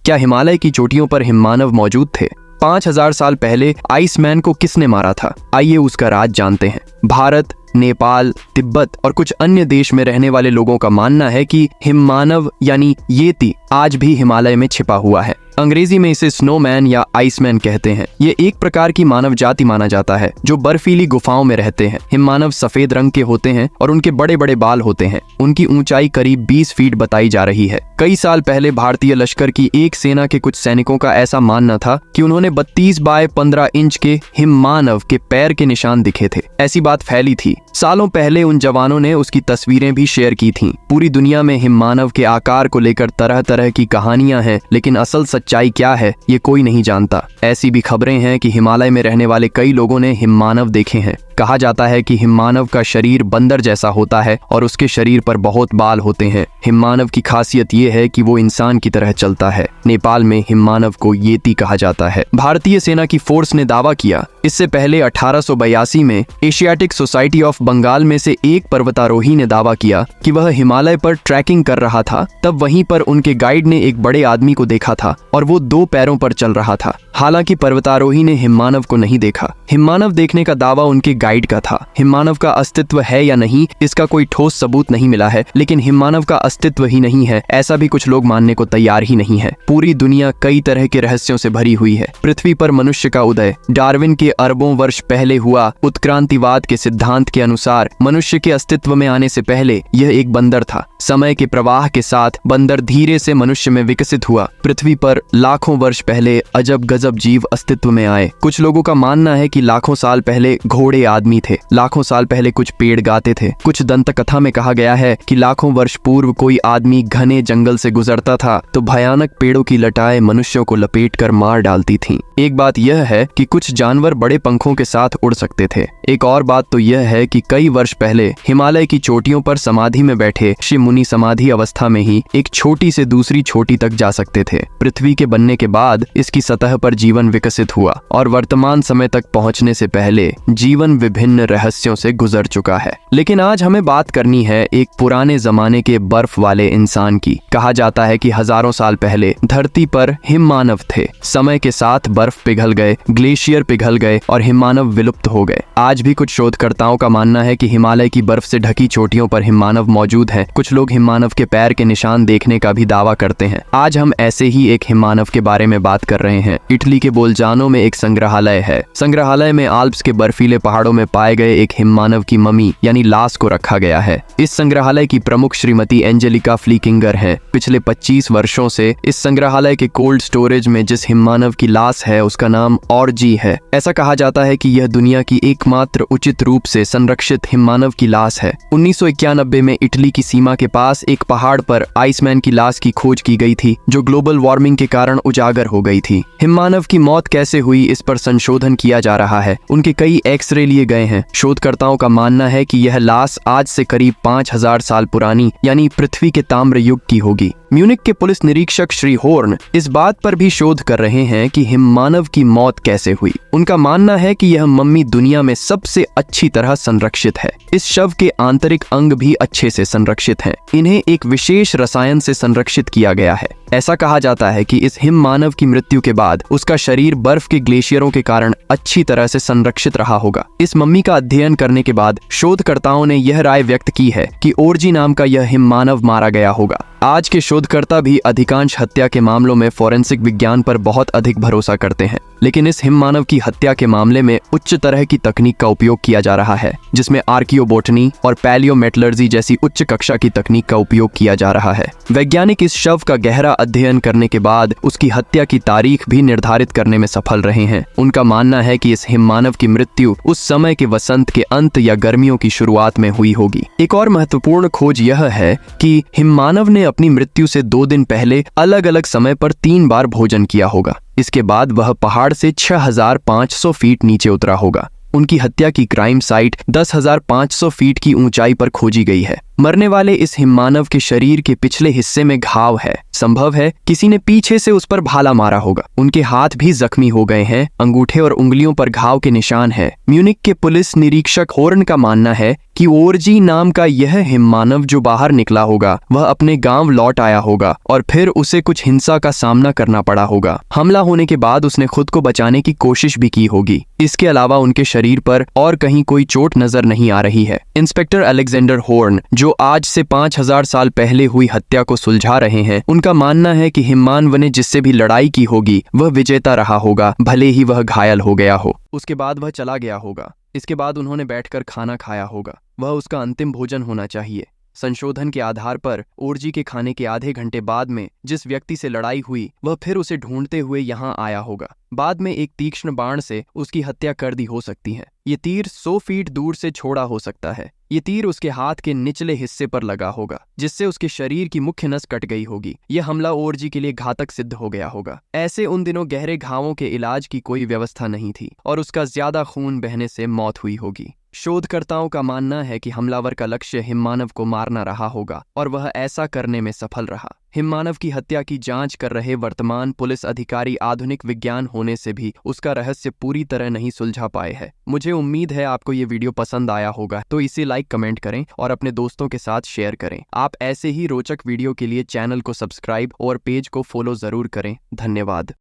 क्या हिमालय की चोटियों पर हिममानव मौजूद थे? 5000 साल पहले आइसमैन को किसने मारा था? आइए उसका राज जानते हैं। भारत, नेपाल, तिब्बत और कुछ अन्य देश में रहने वाले लोगों का मानना है कि हिममानव यानी येती आज भी हिमालय में छिपा हुआ है। अंग्रेजी में इसे स्नोमैन या आइसमैन कहते हैं। ये एक प्रकार की मानव जाति माना जाता है जो बर्फीली गुफाओं में रहते हैं। हिममानव सफेद रंग के होते हैं और उनके बड़े बड़े बाल होते हैं। उनकी ऊंचाई करीब 20 फीट बताई जा रही है। कई साल पहले भारतीय लश्कर की एक सेना के कुछ सैनिकों का ऐसा मानना था कि उन्होंने 32 बाय 15 इंच के हिममानव के पैर के निशान दिखे थे। ऐसी बात फैली थी। सालों पहले उन जवानों ने उसकी तस्वीरें भी शेयर की थीं। पूरी दुनिया में हिममानव के आकार को लेकर तरह तरह की कहानियां हैं, लेकिन असल सच्चाई क्या है ये कोई नहीं जानता। ऐसी भी खबरें हैं कि हिमालय में रहने वाले कई लोगों ने हिममानव देखे हैं। कहा जाता है कि हिममानव का शरीर बंदर जैसा होता है और उसके शरीर पर बहुत बाल होते हैं। हिममानव की खासियत ये है कि वो इंसान की तरह चलता है। नेपाल में हिममानव को येती कहा जाता है। भारतीय सेना की फोर्स ने दावा किया। इससे पहले 1882 में एशियाटिक सोसाइटी ऑफ बंगाल में से एक पर्वतारोही ने दावा किया कि वह हिमालय पर ट्रैकिंग कर रहा था। तब वहीं पर उनके गाइड ने एक बड़े आदमी को देखा था और वो 2 पैरों पर चल रहा था। हालांकि पर्वतारोही ने हिममानव को नहीं देखा। हिममानव देखने का दावा उनके गाइड का था। हिममानव का अस्तित्व है या नहीं इसका कोई ठोस सबूत नहीं मिला है, लेकिन हिममानव का अस्तित्व ही नहीं है ऐसा भी कुछ लोग मानने को तैयार ही नहीं है। पूरी दुनिया कई तरह के रहस्यों से भरी हुई है। पृथ्वी पर मनुष्य का उदय डार्विन के अरबों वर्ष पहले हुआ। उत्क्रांतिवाद के सिद्धांत के अनुसार मनुष्य के अस्तित्व में आने से पहले यह एक बंदर था। समय के प्रवाह के साथ बंदर धीरे से मनुष्य में विकसित हुआ। पृथ्वी पर लाखों वर्ष पहले अजब गजब जीव अस्तित्व में आए। कुछ लोगों का मानना है कि लाखों साल पहले घोड़े आदमी थे। लाखों साल पहले कुछ पेड़ गाते थे। कुछ दंत कथा में कहा गया है कि लाखों वर्ष पूर्व कोई आदमी घने जंगल से गुजरता था तो भयानक पेड़ों की लटाएं मनुष्यों को लपेटकर मार डालती थीं। एक बात यह है कि कुछ जानवर बड़े पंखों के साथ उड़ सकते थे। एक और बात तो यह है कि कई वर्ष पहले हिमालय की चोटियों पर समाधि में बैठे ऋषि मुनि समाधि अवस्था में ही एक छोटी से दूसरी चोटी तक जा सकते थे। पृथ्वी के बनने के बाद इसकी सतह पर जीवन विकसित हुआ और वर्तमान समय तक पहुंचने से पहले जीवन विभिन्न रहस्यों से गुजर चुका है। लेकिन आज हमें बात करनी है एक पुराने जमाने के बर्फ वाले इंसान की। कहा जाता है कि हजारों साल पहले धरती पर हिममानव थे। समय के साथ बर्फ पिघल गए, ग्लेशियर पिघल गए और हिममानव विलुप्त हो गए। आज भी कुछ शोधकर्ताओं का मानना है कि हिमालय की बर्फ से ढकी चोटियों पर हिममानव मौजूद है। कुछ लोग हिममानव के पैर के निशान देखने का भी दावा करते हैं। आज हम ऐसे ही एक हिममानव के बारे में बात कर रहे हैं। इटली के बोल्जानो में एक संग्रहालय है। संग्रहालय में आल्प्स के बर्फीले पहाड़ों में पाए गए एक हिममानव की मम्मी यानी लाश को रखा गया है। इस संग्रहालय की प्रमुख श्रीमती एंजेलिका फ्लीकिंगर हैं। पिछले 25 वर्षों से इस संग्रहालय के कोल्ड स्टोरेज में जिस हिममानव की लाश है उसका नाम ऑर्जी है। ऐसा कहा जाता है कि यह दुनिया की एकमात्र उचित रूप से संरक्षित हिममानव की लाश है। 1991 में इटली की सीमा के पास एक पहाड़ पर आइसमैन की लाश की खोज की गई थी जो ग्लोबल वार्मिंग के कारण उजागर हो गई थी। हिममानव की मौत कैसे हुई इस पर संशोधन किया जा रहा है। उनके कई एक्सरे लिए गए हैं। शोधकर्ताओं का मानना है कि यह लाश आज से करीब 5000 साल पुरानी यानी पृथ्वी के ताम्र युग की होगी। म्यूनिक के पुलिस निरीक्षक श्री होर्न इस बात पर भी शोध कर रहे हैं कि हिममानव की मौत कैसे हुई। उनका मानना है कि यह मम्मी दुनिया में सबसे अच्छी तरह संरक्षित है। इस शव के आंतरिक अंग भी अच्छे से संरक्षित हैं। इन्हें एक विशेष रसायन से संरक्षित किया गया है। ऐसा कहा जाता है कि इस हिममानव की मृत्यु के बाद उसका शरीर बर्फ के ग्लेशियरों के कारण अच्छी तरह से संरक्षित रहा होगा। इस मम्मी का अध्ययन करने के बाद शोधकर्ताओं ने यह राय व्यक्त की है कि ओर्जी नाम का यह हिममानव मारा गया होगा। आज के शोधकर्ता भी अधिकांश हत्या के मामलों में फोरेंसिक विज्ञान पर बहुत अधिक भरोसा करते हैं, लेकिन इस हिममानव की हत्या के मामले में उच्च तरह की तकनीक का उपयोग किया जा रहा है, जिसमें आर्कियोबोटनी और पैलियोमेटलर्जी जैसी उच्च कक्षा की तकनीक का उपयोग किया जा रहा है। वैज्ञानिक इस शव का गहरा अध्ययन करने के बाद उसकी हत्या की तारीख भी निर्धारित करने में सफल रहे हैं। उनका मानना है कि इस हिममानव की मृत्यु उस समय के वसंत के अंत या गर्मियों की शुरुआत में हुई होगी। एक और महत्वपूर्ण खोज यह है कि हिममानव ने अपनी मृत्यु से 2 दिन पहले अलग अलग समय पर 3 बार भोजन किया होगा। इसके बाद वह पहाड़ से 6500 फीट नीचे उतरा होगा। उनकी हत्या की क्राइम साइट 10,500 फीट की ऊंचाई पर खोजी गई है। मरने वाले इस हिममानव के शरीर के पिछले हिस्से में घाव है। संभव है किसी ने पीछे से उस पर भाला मारा होगा। उनके हाथ भी जख्मी हो गए हैं, अंगूठे और उंगलियों पर घाव के निशान है। म्यूनिक के पुलिस निरीक्षक हॉर्न का मानना है कि ओरजी नाम का यह हिममानव जो बाहर निकला होगा वह अपने गांव लौट आया होगा और फिर उसे कुछ हिंसा का सामना करना पड़ा होगा। हमला होने के बाद उसने खुद को बचाने की कोशिश भी की होगी। इसके अलावा उनके शरीर पर और कहीं कोई चोट नजर नहीं आ रही है। इंस्पेक्टर अलेक्जेंडर हॉर्न, जो आज से 5000 साल पहले हुई हत्या को सुलझा रहे हैं, उनका मानना है कि हिममानव ने जिससे भी लड़ाई की होगी वह विजेता रहा होगा, भले ही वह घायल हो गया हो। उसके बाद वह चला गया होगा। इसके बाद उन्होंने बैठकर खाना खाया होगा। वह उसका अंतिम भोजन होना चाहिए। संशोधन के आधार पर ओरजी के खाने के आधे घंटे बाद में जिस व्यक्ति से लड़ाई हुई वह फिर उसे ढूंढते हुए यहाँ आया होगा। बाद में एक तीक्ष्ण बाण से उसकी हत्या कर दी हो सकती है। ये तीर 100 फीट दूर से छोड़ा हो सकता है। ये तीर उसके हाथ के निचले हिस्से पर लगा होगा, जिससे उसके शरीर की मुख्य नस कट गई होगी। यह हमला ओरजी के लिए घातक सिद्ध हो गया होगा। ऐसे उन दिनों गहरे घावों के इलाज की कोई व्यवस्था नहीं थी और उसका ज्यादा खून बहने से मौत हुई होगी। शोधकर्ताओं का मानना है कि हमलावर का लक्ष्य हिममानव को मारना रहा होगा और वह ऐसा करने में सफल रहा। हिममानव की हत्या की जांच कर रहे वर्तमान पुलिस अधिकारी आधुनिक विज्ञान होने से भी उसका रहस्य पूरी तरह नहीं सुलझा पाए हैं। मुझे उम्मीद है आपको ये वीडियो पसंद आया होगा, तो इसे लाइक, कमेंट करें और अपने दोस्तों के साथ शेयर करें। आप ऐसे ही रोचक वीडियो के लिए चैनल को सब्सक्राइब और पेज को फॉलो जरूर करें। धन्यवाद।